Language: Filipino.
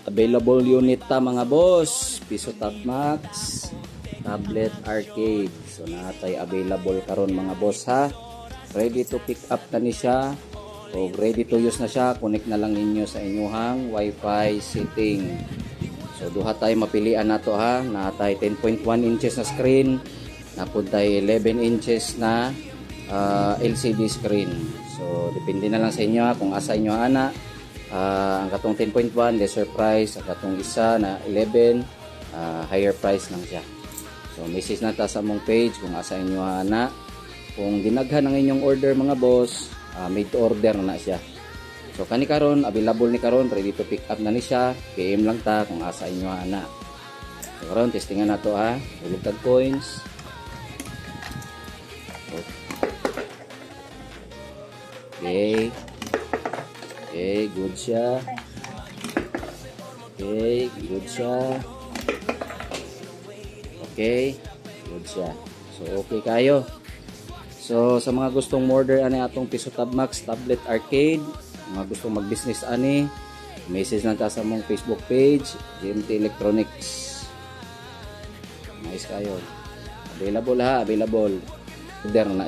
Available unit ta mga boss. Piso Top Max tablet arcade. So natay available karon mga boss ha. Ready to pick up na ni siya. O ready to use na siya. Connect na lang ninyo sa inyong wifi setting. So duha tay mapilian nato ha. Natay 10.1 inches na screen. Napuntay 11 inches na LCD screen. So depende na lang sa inyo ha, kung asa inyo ana. Ang katong 10.1 lesser price, ang katong isa na 11 higher price lang siya. So message na ta sa mong page kung asa inyo ana. Kung dinaghan ang inyong order mga boss, made to order na siya. So kani karon available ni karon, ready to pick up na ni siya. PM lang ta kung asa inyo ana. So karon testingan nato ha, hulog tag coins. Okay. Okay, good siya. Okay, good siya. Okay, good siya. So, okay kayo. So, sa mga gustong order ani atong Piso Top Max Tablet Arcade, mga gustong mag-business ani, message lang ta sa mong Facebook page, GMT Electronics. Nice kayo. Available ha, available. Order na.